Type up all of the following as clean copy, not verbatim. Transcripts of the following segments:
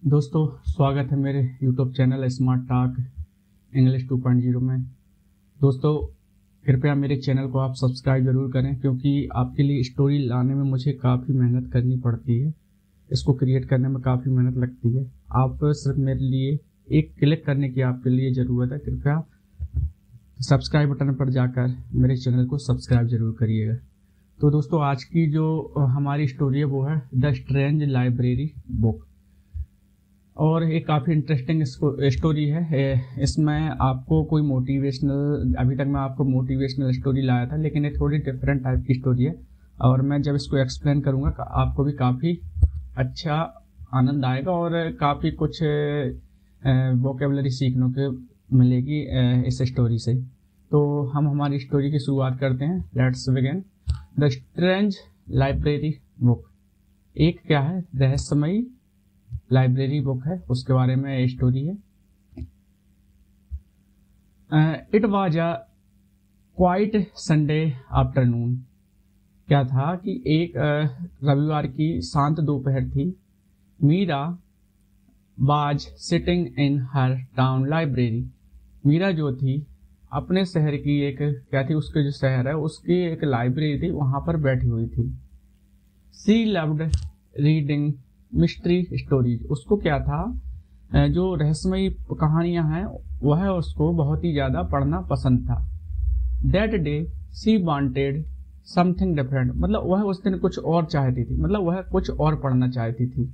दोस्तों स्वागत है मेरे YouTube channel smart talk English 2.0 में। दोस्तों कृपया मेरे चैनल को आप सब्सक्राइब ज़रूर करें, क्योंकि आपके लिए स्टोरी लाने में मुझे काफ़ी मेहनत करनी पड़ती है। इसको क्रिएट करने में काफ़ी मेहनत लगती है। आप सिर्फ मेरे लिए एक क्लिक करने की आपके लिए ज़रूरत है। कृपया सब्सक्राइब बटन पर जाकर मेरे चैनल को सब्सक्राइब ज़रूर करिएगा। तो दोस्तों आज की जो हमारी स्टोरी है वो है द स्ट्रेंज लाइब्रेरी बुक, और ये काफ़ी इंटरेस्टिंग स्टोरी है। इसमें आपको कोई मोटिवेशनल, अभी तक मैं आपको मोटिवेशनल स्टोरी लाया था, लेकिन ये थोड़ी डिफरेंट टाइप की स्टोरी है। और मैं जब इसको एक्सप्लेन करूँगा आपको भी काफ़ी अच्छा आनंद आएगा और काफ़ी कुछ वोकेबलरी सीखने को मिलेगी इस स्टोरी से। तो हम हमारी स्टोरी की शुरुआत करते हैं। Let's begin. The strange library book एक क्या है, रहस्यमयी लाइब्रेरी बुक है, उसके बारे में स्टोरी है। It was a quiet Sunday afternoon. क्या था कि एक रविवार की शांत दोपहर थी। Meera was sitting in her town library. Meera जो थी अपने शहर की एक क्या थी, उसके जो शहर है उसकी एक लाइब्रेरी थी, वहां पर बैठी हुई थी। सी लव्ड रीडिंग मिस्ट्री स्टोरीज। उसको क्या था, जो रहस्यमयी कहानियां हैं वह उसको बहुत ही ज्यादा पढ़ना पसंद था। That day she wanted something different, मतलब वह उस दिन कुछ और चाहती थी, मतलब वह कुछ और पढ़ना चाहती थी।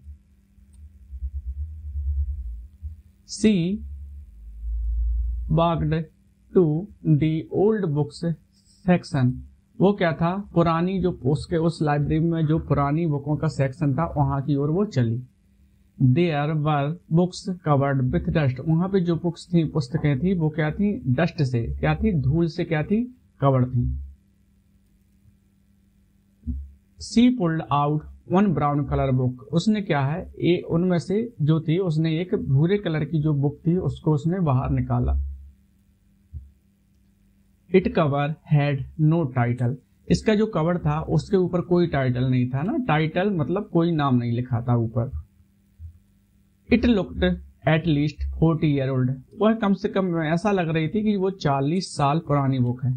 She walked to the old books section. वो क्या था, पुरानी जो उसके उस लाइब्रेरी में जो पुरानी बुकों का सेक्शन था वहां की ओर वो चली। There were books covered with dust. वहां पे जो बुक्स थी, पुस्तकें थी, वो क्या थी, डस्ट से क्या थी, धूल से क्या थी, कवर्ड थी। She pulled out one brown colour book. उसने क्या है, उनमें से जो थी उसने एक भूरे कलर की जो बुक थी उसको उसने बाहर निकाला। It cover had no title. इसका जो कवर था उसके ऊपर कोई टाइटल नहीं था ना, टाइटल मतलब कोई नाम नहीं लिखा था ऊपर। It looked at least 40 year old. वह कम से कम ऐसा लग रही थी कि वो 40 साल पुरानी बुक है।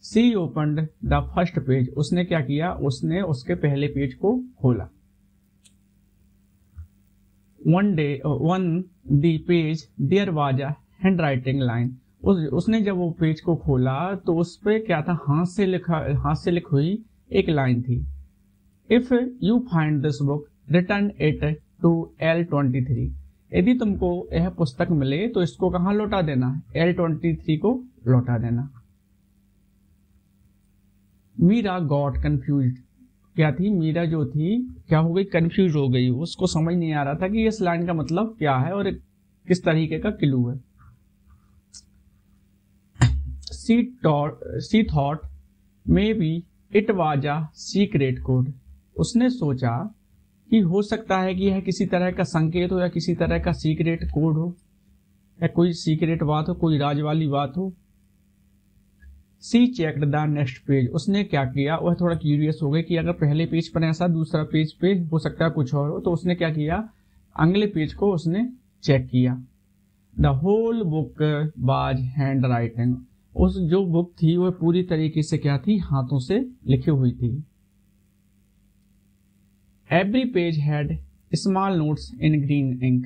She opened the first page. उसने क्या किया, उसने उसके पहले पेज को खोला। On the page there was a handwriting line. उसने जब वो पेज को खोला तो उस पे क्या था, हाथ से लिखी हुई एक लाइन थी। If you find this book return it to L23। यदि तुमको यह पुस्तक मिले तो इसको कहाँ लौटा देना, L23 को लौटा देना। Meera got confused. क्या थी, मीरा जो थी क्या हो गई, कंफ्यूज हो गई। उसको समझ नहीं आ रहा था कि इस लाइन का मतलब क्या है और किस तरीके का क्लू है। She thought maybe it was a secret code। उसने सोचा कि हो सकता है कि यह किसी तरह का संकेत हो या किसी तरह का सीक्रेट कोड हो या कोई सीक्रेट बात हो, कोई राज वाली बात हो। She checked the next page. उसने क्या किया, वह थोड़ा क्यूरियस हो गई कि अगर पहले पेज पर ऐसा, दूसरा पेज पे हो सकता है कुछ और हो। तो उसने क्या किया, अगले पेज को उसने चेक किया। The whole book was handwriting. उस जो बुक थी वह पूरी तरीके से क्या थी, हाथों से लिखी हुई थी। Every page had small notes in green ink.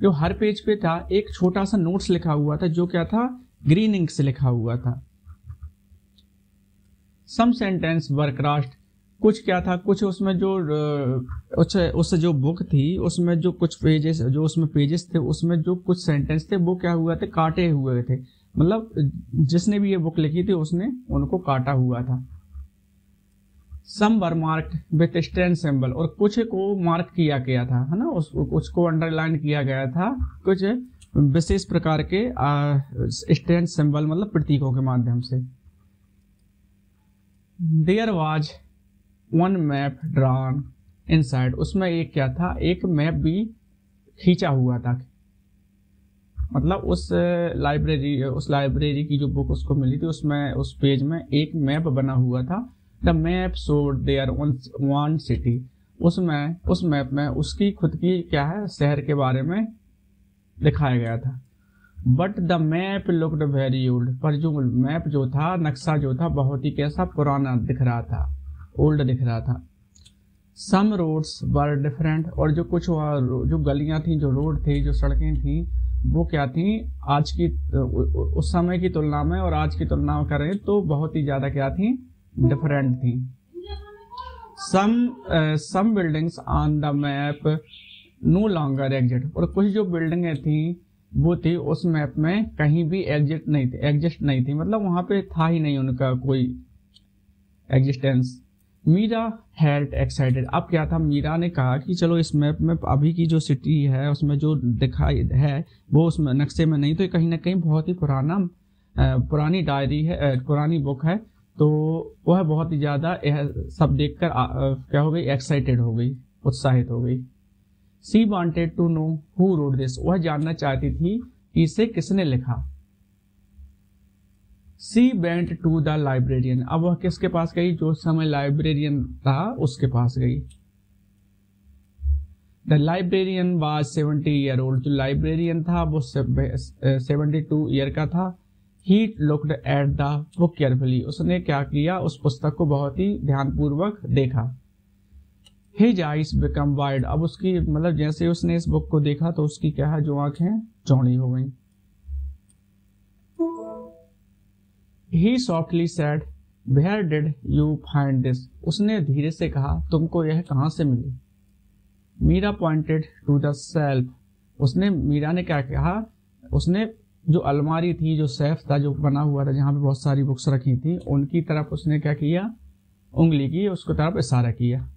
जो हर पेज पे था एक छोटा सा नोट्स लिखा हुआ था, जो क्या था, ग्रीन इंक से लिखा हुआ था। सम सेंटेंस वर क्रॉस्ड। कुछ क्या था, कुछ उसमें जो उस जो बुक थी उसमें जो कुछ पेजेस, जो उसमें पेजेस थे उसमें जो कुछ सेंटेंस थे वो क्या हुआ थे, काटे हुए थे। मतलब जिसने भी ये बुक लिखी थी उसने उनको काटा हुआ था। Some were marked with strange symbol. और कुछ को मार्क किया गया था, है ना, कुछ को अंडरलाइन किया गया था कुछ विशेष प्रकार के स्ट्रेंज सिंबल, मतलब प्रतीकों के माध्यम से। There was one map drawn inside. उसमें एक क्या था, एक मैप भी खींचा हुआ था। मतलब उस लाइब्रेरी की जो बुक उसको मिली थी उसमें उस पेज में एक मैप बना हुआ था। The map showed their own city. उस मैप में उसकी खुद की क्या है शहर के बारे में दिखाया गया था। But the map looked very old, पर जो मैप जो था, नक्शा जो था, बहुत ही कैसा पुराना दिख रहा था, ओल्ड दिख रहा था। सम रोड्स वर डिफरेंट, और जो कुछ जो गलियां थी, जो रोड थे, जो सड़कें थी, वो क्या थी, आज की उस समय की तुलना में और आज की तुलना करें तो बहुत ही ज्यादा क्या थी, डिफरेंट थी। Some buildings on the map no longer exist, और कुछ जो बिल्डिंगें थी वो थी उस मैप में कहीं भी एग्जिस्ट नहीं थी, मतलब वहां पे था ही नहीं उनका कोई एग्जिस्टेंस। मीरा हेल्ड एक्साइटेड, अब क्या था, मीरा ने कहा कि चलो इस मैप में अभी की जो सिटी है उसमें जो दिखाई है वो उस नक्शे में नहीं, तो कहीं ना कहीं बहुत ही पुरानी डायरी है, पुरानी बुक है, तो वह बहुत ही ज्यादा सब देखकर क्या हो गई, एक्साइटेड हो गई, उत्साहित हो गई। She wanted to know who wrote this, वह जानना चाहती थी कि इसे किसने लिखा। She went to the librarian, अब वह किसके पास गई, जो समय लाइब्रेरियन था उसके पास गई। The librarian was 70 year old, जो लाइब्रेरियन था वो 72 ईयर का था। He looked at the book carefully, उसने क्या किया, उस पुस्तक को बहुत ही ध्यानपूर्वक देखा। हिज आइज बिकम वाइड, अब उसकी मतलब जैसे उसने इस बुक को देखा तो उसकी क्या है, जो आंखें चौड़ी हो गई। He softly said, Where did you find this? उसने धीरे से कहा, तुमको यह कहां से मिली। Meera pointed to the shelf, उसने, मीरा ने क्या कहा, उसने जो अलमारी थी, जो सेफ था, जो बना हुआ था, जहां पे बहुत सारी बुक्स रखी थी, उनकी तरफ उसने क्या किया, उंगली की उसको तरफ इशारा किया।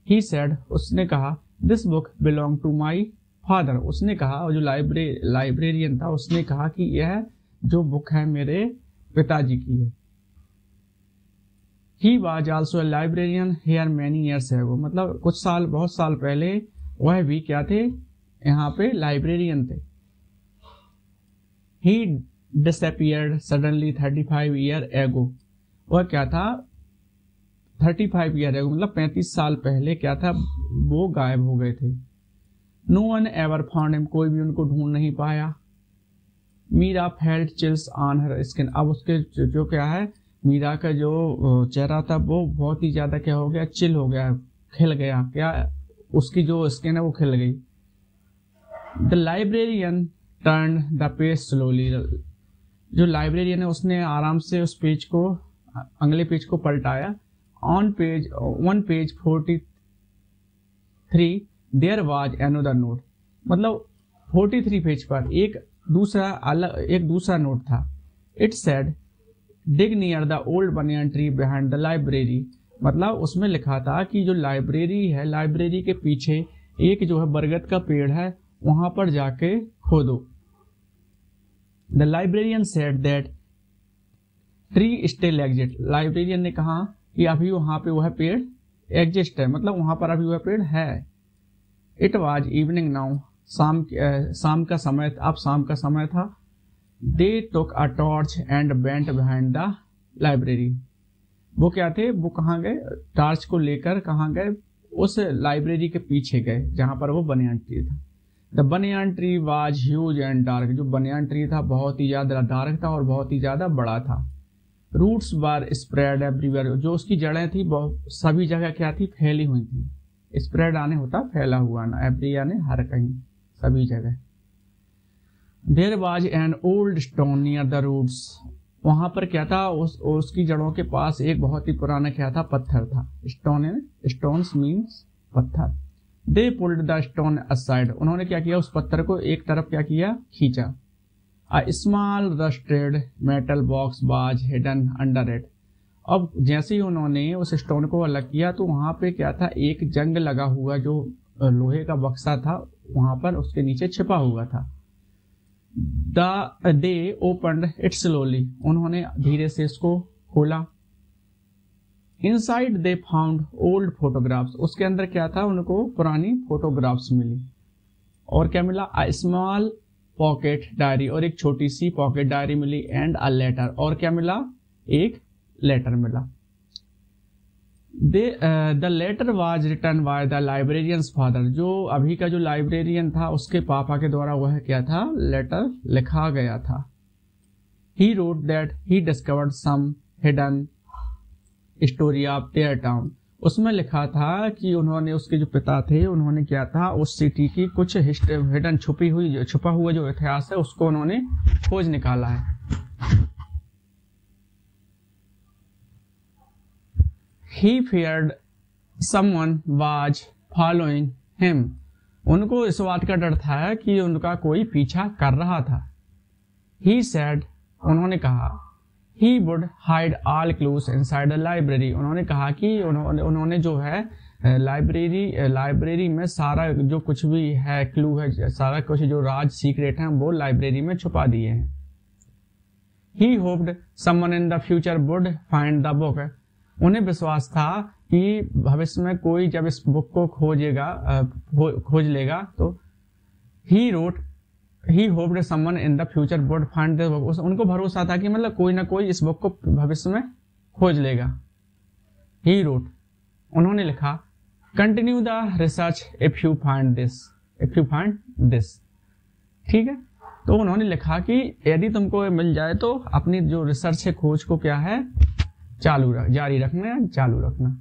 He said, उसने कहा, This book belong to my father, उसने कहा, और जो लाइब्रेरियन था उसने कहा कि यह जो बुक है मेरे पिताजी की है। He was also a librarian here many years ago, मतलब बहुत साल पहले वह भी क्या थे, यहाँ पे लाइब्रेरियन थे। He disappeared suddenly 35 years ago, वह क्या था, 35 ईयर ago मतलब 35 साल पहले क्या था, वो गायब हो गए थे। No one ever found him, कोई भी उनको ढूंढ नहीं पाया। Meera felt chills on her skin, अब उसके जो क्या है, मीरा का जो चेहरा था वो बहुत ही ज्यादा क्या हो गया, चिल हो गया, खिल गया, क्या उसकी जो स्किन है वो खिल गई। The librarian turn the page slowly, जो लाइब्रेरियन है उसने आराम से उस पेज को, अगले पेज को पलटाया। On page 43 there was another note, मतलब 43 पेज पर एक दूसरा नोट था। It said dig near the old banyan tree behind the library, मतलब उसमें लिखा था कि जो लाइब्रेरी है, लाइब्रेरी के पीछे एक जो है बरगद का पेड़ है, वहां पर जाके खोदो। The librarian said that tree still exist, librarian ने कहा कि अभी वहां पे वह पेड़ एग्जिस्ट है, मतलब वहां पर अभी वह पेड़ है। इट वॉज इवनिंग नाउ, शाम का समय, अब शाम का समय था। They took a torch and went behind the library, वो क्या थे, वो कहाँ गए, टॉर्च को लेकर कहाँ गए, उस लाइब्रेरी के पीछे गए जहां पर वो बनियान ट्री था। The banyan tree was huge and dark, जो बनियान ट्री था बहुत ही ज्यादा डार्क था और बहुत ही ज्यादा बड़ा था। रूट्स वर स्प्रेड एवरीवेयर, जो उसकी जड़ें थी सभी जगह क्या थी, फैली हुई थी। स्प्रेड आने होता फैला हुआ ना, एवरी यानी हर कहीं, सभी जगह। There was an old stone near the roots, वहां पर क्या था, उसकी जड़ों के पास एक बहुत ही पुराना क्या था, पत्थर था। स्टोन्स मीन्स पत्थर। दे पुल्ड द स्टोन असाइड, उन्होंने क्या किया, उस पत्थर को एक तरफ क्या किया, खींचा। A small rusted metal box was hidden under it, अब जैसे ही उन्होंने उस स्टोन को अलग किया तो वहां पे क्या था, एक जंग लगा हुआ जो लोहे का बक्सा था वहां पर उसके नीचे छिपा हुआ था। दे ओपनड इट स्लोली, उन्होंने धीरे से इसको खोला। Inside they found old photographs, उसके अंदर क्या था, उनको पुरानी फोटोग्राफ्स मिली। और क्या मिला, अ स्मॉल पॉकेट डायरी, और एक छोटी सी पॉकेट डायरी मिली। एंड अ लेटर, और क्या मिला, एक लेटर मिला। The letter was written by the librarian's father. जो अभी का जो लाइब्रेरियन था उसके पापा के द्वारा वह क्या था, लेटर लिखा गया था। He wrote that he discovered some hidden story of their town. उसमें लिखा था कि उन्होंने, उसके जो पिता थे, उन्होंने क्या था, उस सिटी की कुछ हिडन छुपा हुआ जो इतिहास है उसको उन्होंने खोज निकाला है। He feared someone was following him। उनको इस बात का डर था कि उनका कोई पीछा कर रहा था। He said, उन्होंने कहा, he would hide all clues inside the library। उन्होंने कहा कि उन्होंने जो है लाइब्रेरी में सारा जो कुछ भी है, क्लू है, सारा कुछ जो राज सीक्रेट है वो लाइब्रेरी में छुपा दिए हैं। He hoped someone in the future would find the book। उन्हें विश्वास था कि भविष्य में कोई जब इस बुक को खोज लेगा तो he hoped someone in the future would find the book। उनको भरोसा था कि मतलब कोई ना कोई इस बुक को भविष्य में खोज लेगा। He wrote, उन्होंने लिखा, continue the research if you find this। ठीक है, तो उन्होंने लिखा कि यदि तुमको मिल जाए तो अपनी जो रिसर्च है, खोज को क्या है, जारी रखना।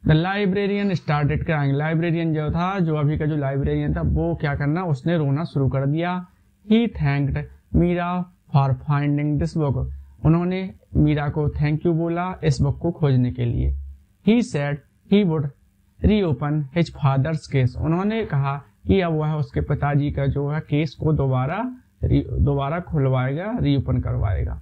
The librarian started crying. Librarian जो था, जो अभी का जो लाइब्रेरियन था, वो क्या करना, उसने रोना शुरू कर दिया। He thanked Meera for finding this book. उन्होंने मीरा को थैंक यू बोला इस बुक को खोजने के लिए। He said he would reopen his father's case. उन्होंने कहा कि अब वह उसके पिताजी का जो है केस को दोबारा खुलवाएगा, रीओपन करवाएगा।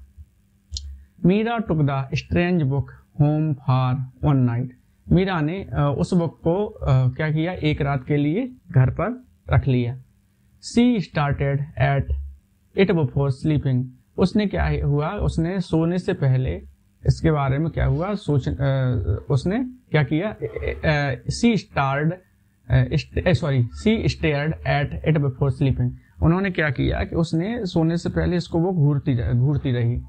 Meera took the strange book home for one night. Meera ने उस बुक को क्या किया, एक रात के लिए घर पर रख लिया। She started at it before sleeping. उसने क्या हुआ, उसने सोने से पहले इसके बारे में क्या हुआ उसने क्या किया, she stared at it before sleeping. उन्होंने क्या किया कि उसने सोने से पहले इसको वो घूरती रही।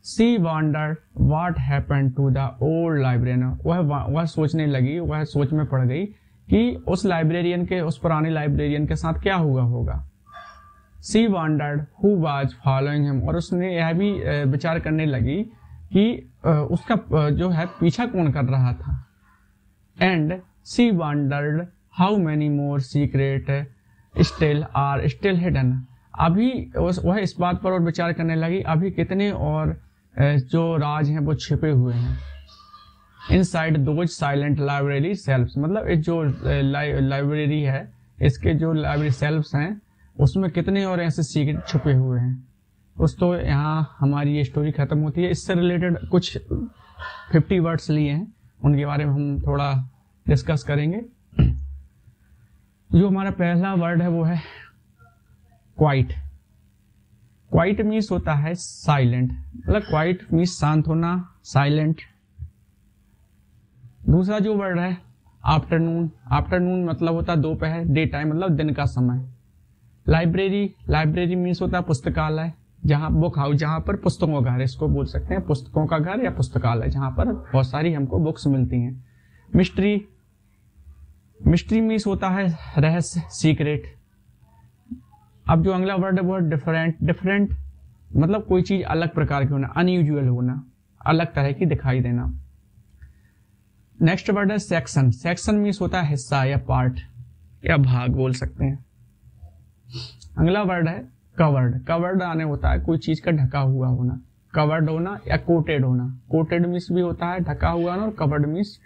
She wondered what happened to the old librarian। वह सोचने लगी, वह सोच में पड़ गई कि उस पुराने लाइब्रेरियन के साथ क्या हुआ होगा। She wondered who was following him। और उसने यह भी विचार करने लगी कि उसका जो है पीछा कौन कर रहा था। And she wondered how many more secrets still hidden। अभी वह इस बात पर और विचार करने लगी, अभी कितने और जो राज हैं वो छिपे हुए हैं। Inside those silent library shelves. मतलब ये जो लाइब्रेरी है, इसके जो लाइब्रेरी सेल्फ्स हैं उसमें कितने और ऐसे सीक्रेट छुपे हुए हैं। दोस्तों, यहाँ हमारी ये स्टोरी खत्म होती है। इससे रिलेटेड कुछ 50 वर्ड्स लिए हैं, उनके बारे में हम थोड़ा डिस्कस करेंगे। जो हमारा पहला वर्ड है वो है क्वाइट। क्वाइट मीन्स होता है साइलेंट, मतलब क्वाइट मीन्स शांत होना, साइलेंट। दूसरा जो वर्ड है आफ्टरनून। आफ्टरनून मतलब होता है दोपहर, डे टाइम मतलब दिन का समय। लाइब्रेरी मीन्स होता है पुस्तकालय, जहाँ बुक हाउस, जहाँ पर पुस्तकों का घर, इसको बोल सकते हैं पुस्तकों का घर या पुस्तकालय, जहाँ पर बहुत सारी हमको बुक्स मिलती हैं। मिस्ट्री मीन्स होता है रहस्य, सीक्रेट। अब जो अगला वर्ड है वो है डिफरेंट मतलब कोई चीज अलग प्रकार की होना, अनयूजुअल होना, अलग तरह की दिखाई देना। नेक्स्ट वर्ड है सेक्शन। सेक्शन मीन्स होता है हिस्सा या पार्ट या भाग बोल सकते हैं। अगला वर्ड है कवर्ड। कवर्ड आने होता है कोई चीज का ढका हुआ होना, कवर्ड होना या कोटेड होना। कोटेड मीन्स भी होता है ढका हुआ होना और कवर्ड मीन्स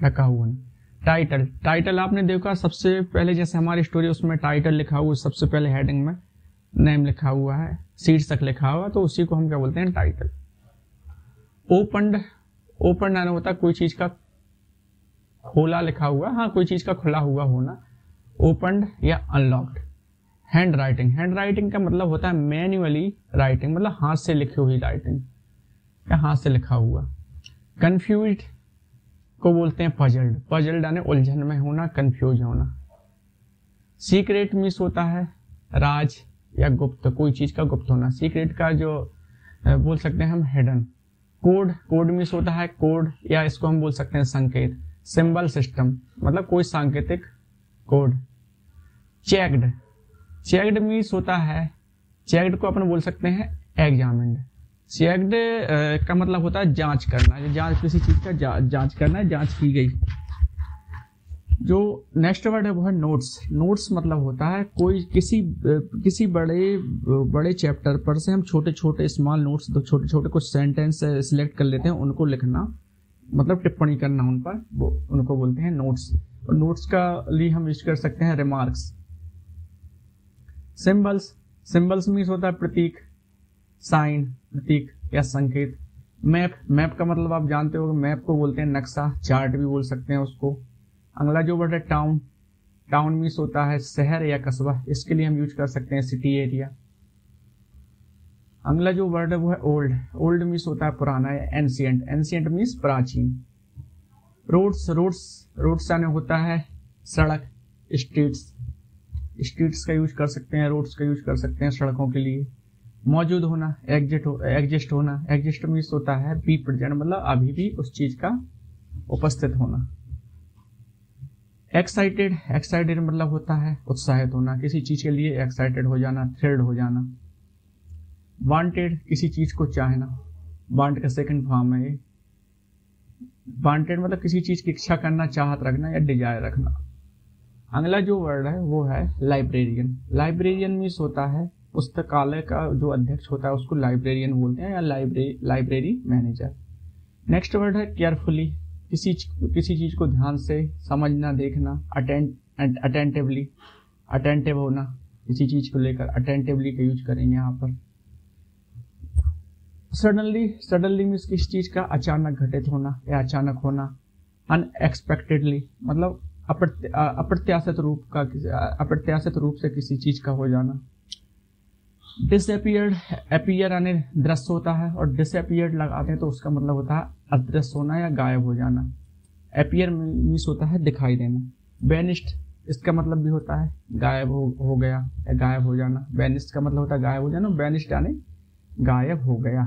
ढका हुआ होना। टाइटल आपने देखा सबसे पहले, जैसे हमारी स्टोरी उसमें टाइटल लिखा हुआ, सबसे पहले हेडिंग में नेम लिखा हुआ है, शीर्षक लिखा हुआ, तो उसी को हम क्या बोलते हैं, टाइटल। ओपन आना होता है कोई चीज का खोला लिखा हुआ, हाँ कोई चीज का खुला हुआ होना, ओपन्ड या अनलॉक्ड। हैंड राइटिंग का मतलब होता है मैन्युअली राइटिंग, मतलब हाथ से लिखी हुई राइटिंग या हाथ से लिखा हुआ। कंफ्यूज्ड को बोलते हैं पजल्ड यानी उलझन में होना, कंफ्यूज होना। सीक्रेट मीन्स होता है राज या गुप्त, कोई चीज का गुप्त होना। सीक्रेट का जो बोल सकते हैं हम कोड, कोड मीन्स होता है कोड, या इसको हम बोल सकते हैं संकेत। सिंबल सिस्टम मतलब कोई सांकेतिक कोड। चेक्ड, चेक्ड मीन्स होता है, चेक्ड को अपन बोल सकते हैं एग्जामिन्ड। चेक्ड का मतलब होता है जांच करना, जांच किसी चीज का जांच करना है, जांच की गई। जो नेक्स्ट वर्ड है वो है नोट्स। नोट्स मतलब होता है कोई किसी बड़े चैप्टर पर से हम छोटे छोटे स्मॉल नोट्स, तो छोटे छोटे कुछ सेंटेंस सिलेक्ट कर लेते हैं, उनको लिखना मतलब टिप्पणी करना उन पर, वो उनको बोलते हैं नोट्स। और नोट्स का लिए हम यूज कर सकते हैं रिमार्क्स। सिंबल्स, सिंबल्स मीन्स होता है प्रतीक, साइन, प्रतीक या संकेत। मैप, मैप का मतलब आप जानते हो, मैप को बोलते हैं नक्शा, चार्ट भी बोल सकते हैं उसको। अगला जो वर्ड है टाउन, टाउन मीन्स होता है शहर या कस्बा, इसके लिए हम यूज कर सकते हैं सिटी, एरिया। अगला जो वर्ड है वो है ओल्ड, ओल्ड मीन्स होता है पुराना या एंशिएंट, एंशिएंट मीन्स प्राचीन। रोड्स, रोड्स यानी होता है सड़क, स्ट्रीट्स, स्ट्रीट्स का यूज कर सकते हैं, रोड्स का यूज कर सकते हैं सड़कों के लिए। मौजूद होना, एग्जिस्ट होना, एग्जिस्ट मीन्स होता है बी प्रेजेंट, मतलब अभी भी उस चीज का उपस्थित होना। एक्साइटेड, एक्साइटेड मतलब होता है उत्साहित होना, किसी चीज के लिए एक्साइटेड हो जाना, थ्रिल्ड हो जाना। वांटेड, किसी चीज को चाहना, वांट का सेकंड फॉर्म है ये। वांटेड मतलब किसी चीज की इच्छा करना, चाहत रखना या डिजायर रखना। अगला जो वर्ड है वो है लाइब्रेरियन। लाइब्रेरियन मीन्स होता है पुस्तकालय का जो अध्यक्ष होता है उसको लाइब्रेरियन बोलते हैं, या लाइब्रेरी मैनेजर। नेक्स्ट वर्ड है केयरफुली, किसी चीज को ध्यान से समझना, देखना। अटेंटिवली, अटेंटिव होना, किसी चीज को लेकर अटेंटिवली का यूज करेंगे यहाँ पर। सडनली, सडनली मीन्स किसी चीज का अचानक घटित होना या अचानक होना। अनएक्सपेक्टेडली मतलब अप्रत्याशित रूप से किसी चीज का हो जाना। डिसअपियर्ड, अपीयर यानी दृश्य होता है, और डिसअपियर्ड लगाते हैं तो उसका मतलब होता है अदृश्य होना या गायब हो जाना। अपीयर मीन्स होता है दिखाई देना। वेनिस्ड, इसका मतलब भी होता है गायब हो गया या गायब हो जाना। वेनिस्ड का मतलब होता है गायब हो जाना, वेनिस्ड यानी गायब हो गया।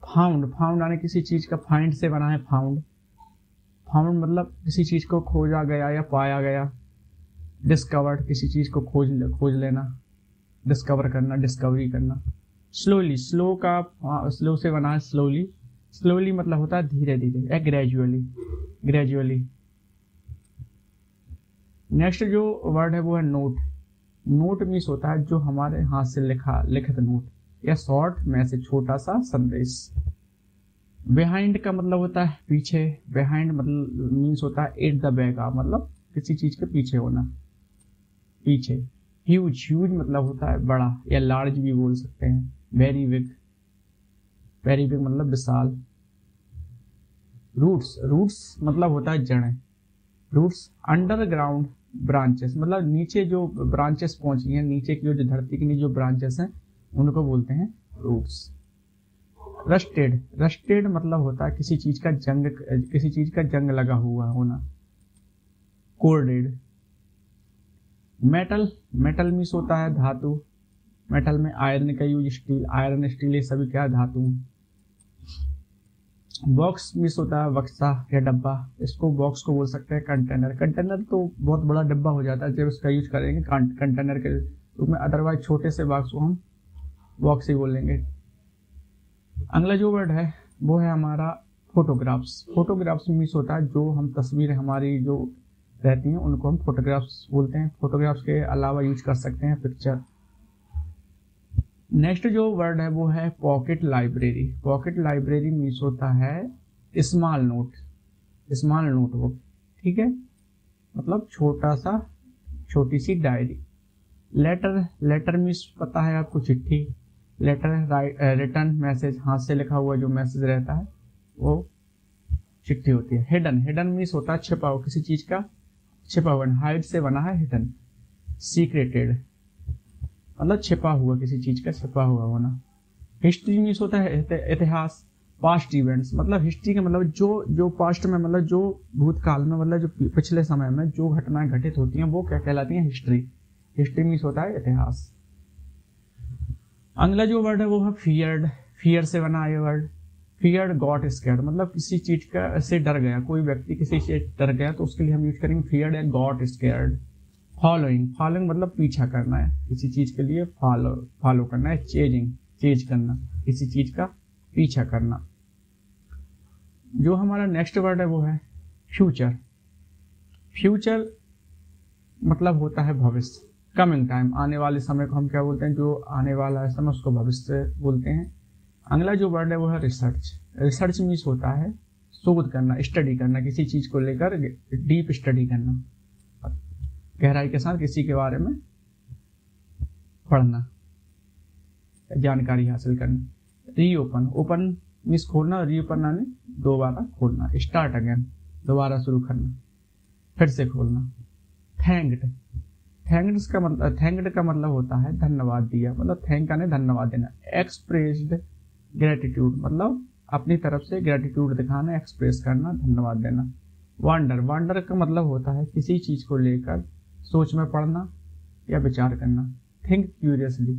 फाउंड, फाउंड यानी किसी चीज का फाइंड से बना है फाउंड। फाउंड मतलब किसी चीज को खोजा गया या पाया गया। डिस्कवर्ड, किसी चीज को खोज लेना, डिस्कवर करना, डिस्कवरी करना। स्लोली, स्लो से बना है स्लोली। स्लोली मतलब होता है धीरे धीरे या ग्रेजुअली, ग्रेजुअली। नेक्स्ट जो वर्ड है वो है नोट। नोट मीन्स होता है जो हमारे हाथ से लिखित नोट या शॉर्ट मैसेज, छोटा सा संदेश। बिहाइंड का मतलब होता है पीछे। बिहाइंड मतलब मीन्स होता है एट द बैक ऑफ, मतलब किसी चीज के पीछे होना, पीछे। ह्यूज, ह्यूज मतलब होता है बड़ा या लार्ज भी बोल सकते हैं। वेरी बिग, वेरी बिग मतलब विशाल। रूट्स, रूट्स मतलब होता है जड़ें। रूट्स अंडरग्राउंड ब्रांचेस मतलब नीचे जो ब्रांचेस पहुंची हैं, नीचे की जो धरती की जो ब्रांचेस हैं उनको बोलते हैं रूट्स। रस्टेड, रस्टेड मतलब होता है किसी चीज का जंग लगा हुआ होना। कोर्डेड। मेटल, मेटल मीन्स होता है धातु। मेटल में आयरन का यूज, स्टील, आयरन, स्टील ये सभी क्या धातु। बॉक्स मीन्स होता है बक्सा या डब्बा, इसको बॉक्स को बोल सकते हैं। कंटेनर, कंटेनर तो बहुत बड़ा डब्बा हो जाता है जब उसका यूज करेंगे कंटेनर के रूप में, अदरवाइज छोटे से बॉक्स को हम बॉक्स ही बोलेंगे। अगला जो वर्ड है वो है हमारा फोटोग्राफ्स। फोटोग्राफ्स मीन्स होता है जो हम तस्वीरें हमारी जो रहती हैं उनको हम फोटोग्राफ्स बोलते हैं। फोटोग्राफ्स के अलावा यूज कर सकते हैं पिक्चर। नेक्स्ट जो वर्ड है वो है pocket library. Pocket library means होता है स्मॉल नोट, स्मॉल नोटबुक, ठीक है, मतलब छोटी सी डायरी। लेटर, लेटर मीन्स पता है आपको चिट्ठी। लेटर रिटर्न मैसेज, हाथ से लिखा हुआ जो मैसेज रहता है वो चिट्ठी होती है। हिडन, हिडन मीन्स होता है छिपा हुआ, किसी चीज का छिपा हुआ, हाइड से बना है हिडन। सीक्रेटेड मतलब छिपा हुआ, किसी चीज का छिपा हुआ होना। हिस्ट्री मीन्स होता है इतिहास। पास्ट इवेंट्स मतलब हिस्ट्री का मतलब जो पास्ट में मतलब जो भूतकाल में मतलब जो पिछले समय में जो घटनाएं घटित होती हैं वो क्या कहलाती हैं, हिस्ट्री। हिस्ट्री मीन्स होता है इतिहास। अगला जो वर्ड है वो है फियर्ड। फियर से बना ये वर्ड। फियर्ड गॉट स्कैर्ड, मतलब किसी चीज का से डर गया, कोई व्यक्ति किसी से डर गया तो उसके लिए हम यूज करेंगे फियर्ड या गॉट स्कैर्ड। फॉलोइंग, फॉलोइंग मतलब पीछा करना है, किसी चीज के लिए फॉलो करना है। चेजिंग, चेज करना, किसी चीज का पीछा करना। जो हमारा नेक्स्ट वर्ड है वो है फ्यूचर। फ्यूचर मतलब होता है भविष्य, कमिंग टाइम, आने वाले समय को हम क्या बोलते हैं, जो आने वाला है समय उसको भविष्य बोलते हैं। अगला जो वर्ड है वो है रिसर्च। रिसर्च मीन्स होता है शोध करना, स्टडी करना, किसी चीज को लेकर डीप स्टडी करना, गहराई के साथ किसी के बारे में पढ़ना, जानकारी हासिल करना। रीओपन, ओपन मीन्स खोलना, रीओपन यानी दोबारा खोलना, स्टार्ट अगेन, दोबारा शुरू करना, फिर से खोलना। थैंक्ड, थैंक्ड का मतलब होता है धन्यवाद दिया, मतलब थैंक यानी धन्यवाद देना। एक्सप्रेस्ड ग्रेटिट्यूड, मतलब अपनी तरफ से ग्रेटिट्यूड दिखाना, एक्सप्रेस करना, धन्यवाद देना। वंडर, वंडर का मतलब होता है किसी चीज को लेकर सोच में पड़ना या विचार करना। थिंक क्यूरियसली,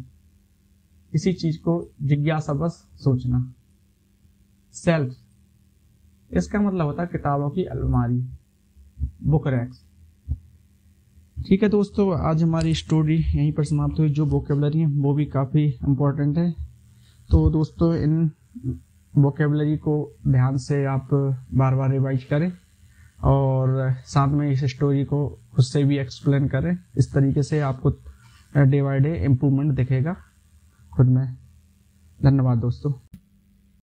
किसी चीज को जिज्ञासा बस सोचना। सेल्फ, इसका मतलब होता है किताबों की अलमारी, बुक रैक्स। ठीक है दोस्तों, आज हमारी स्टोरी यहीं पर समाप्त हुई। जो वोकेबलरी है वो भी काफ़ी इम्पोर्टेंट है, तो दोस्तों इन वोकेबलरी को ध्यान से आप बार बार रिवाइज करें और साथ में इस स्टोरी को खुद से भी एक्सप्लेन करें। इस तरीके से आपको डे बाय डे इम्प्रूवमेंट दिखेगा खुद में। धन्यवाद दोस्तों।